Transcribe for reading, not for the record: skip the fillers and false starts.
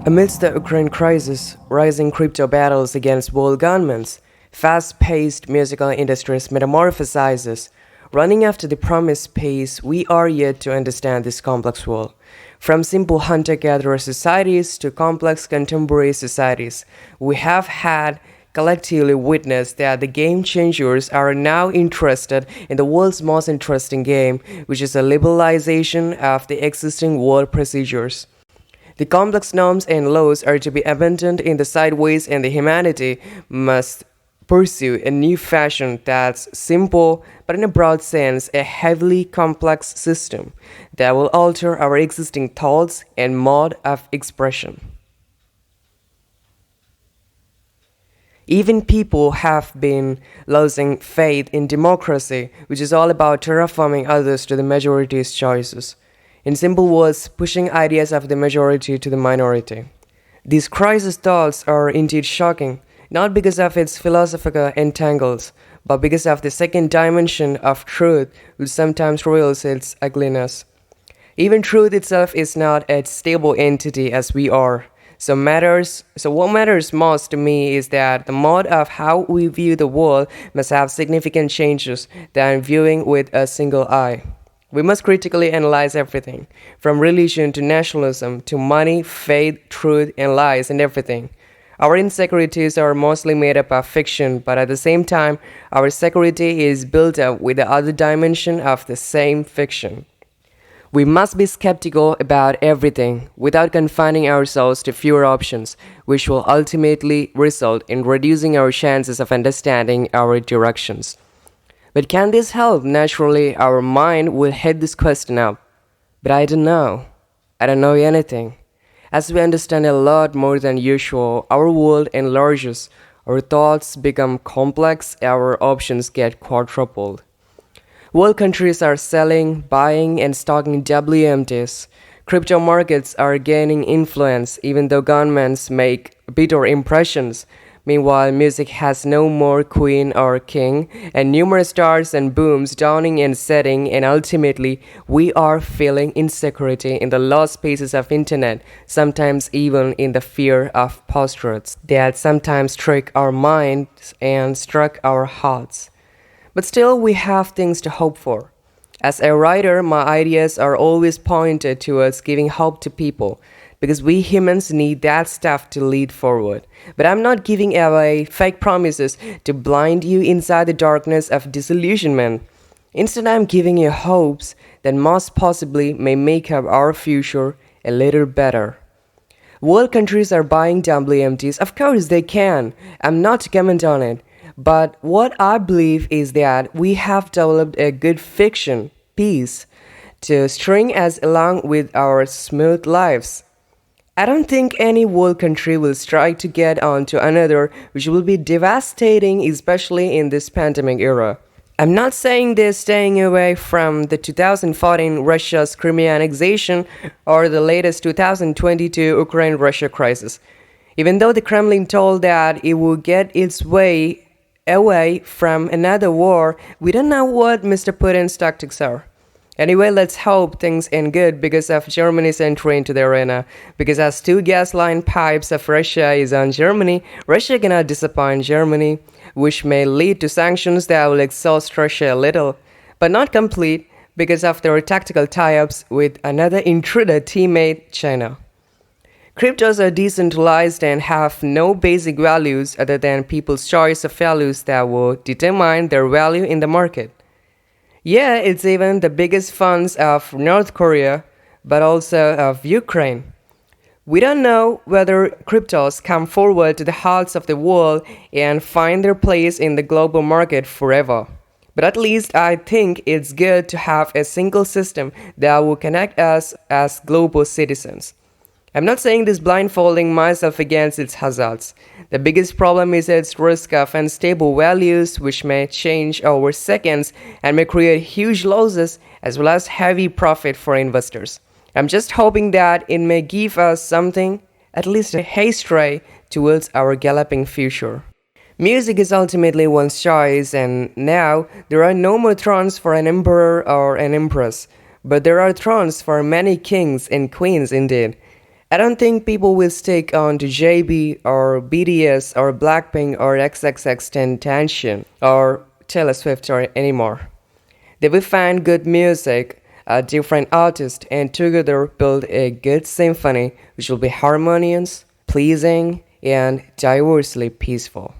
Amidst the Ukraine crisis, rising crypto battles against world governments, fast-paced musical industries metamorphosizes, running after the promised pace, we are yet to understand this complex world. From simple hunter-gatherer societies to complex contemporary societies, we have had collectively witnessed that the game changers are now interested in the world's most interesting game, which is the liberalization of the existing world procedures. The complex norms and laws are to be abandoned in the sideways, and the humanity must pursue a new fashion that's simple, but in a broad sense, a heavily complex system that will alter our existing thoughts and mode of expression. Even people have been losing faith in democracy, which is all about terraforming others to the majority's choices. In simple words, pushing ideas of the majority to the minority. These crisis thoughts are indeed shocking, not because of its philosophical entangles, but because of the second dimension of truth, which sometimes reveals its ugliness. Even truth itself is not a stable entity as we are. So what matters most to me is that the mode of how we view the world must have significant changes than viewing with a single eye. We must critically analyze everything, from religion to nationalism to money, faith, truth, and lies, and everything. Our insecurities are mostly made up of fiction, but at the same time, our security is built up with the other dimension of the same fiction. We must be skeptical about everything without confining ourselves to fewer options, which will ultimately result in reducing our chances of understanding our directions. But can this help? Naturally, our mind will head this question up. But I don't know. I don't know anything. As we understand a lot more than usual, our world enlarges, our thoughts become complex, our options get quadrupled. World countries are selling, buying, and stocking WMTs. Crypto markets are gaining influence, even though governments make bitter impressions. Meanwhile, music has no more queen or king, and numerous stars and booms dawning and setting, and ultimately, we are feeling insecurity in the lost spaces of internet, sometimes even in the fear of postulates that sometimes trick our minds and struck our hearts. But still, we have things to hope for. As a writer, my ideas are always pointed towards giving hope to people, because we humans need that stuff to lead forward. But I'm not giving away fake promises to blind you inside the darkness of disillusionment. Instead, I'm giving you hopes that most possibly may make up our future a little better. World countries are buying WMTs. Of course they can. I'm not to comment on it. But what I believe is that we have developed a good fiction piece to string us along with our smooth lives. I don't think any world country will strike to get on to another, which will be devastating, especially in this pandemic era. I'm not saying they're staying away from the 2014 Russia's Crimea annexation or the latest 2022 Ukraine-Russia crisis. Even though the Kremlin told that it would get its way away from another war, we don't know what Mr. Putin's tactics are. Anyway, let's hope things end good because of Germany's entry into the arena. Because as two gas line pipes of Russia is on Germany, Russia cannot disappoint Germany, which may lead to sanctions that will exhaust Russia a little, but not complete because of their tactical tie-ups with another intruder teammate, China. Cryptos are decentralized and have no basic values other than people's choice of values that will determine their value in the market. Yeah, it's even the biggest funds of North Korea, but also of Ukraine. We don't know whether cryptos come forward to the hearts of the world and find their place in the global market forever. But at least I think it's good to have a single system that will connect us as global citizens. I'm not saying this blindfolding myself against its hazards. The biggest problem is its risk of unstable values, which may change over seconds and may create huge losses as well as heavy profit for investors. I'm just hoping that it may give us something, at least a haystray, towards our galloping future. Music is ultimately one's choice, and now there are no more thrones for an emperor or an empress, but there are thrones for many kings and queens indeed. I don't think people will stick on to JB or BTS or Blackpink or XXXTentacion or Taylor Swift or anymore. They will find good music, different artists, and together build a good symphony which will be harmonious, pleasing, and diversely peaceful.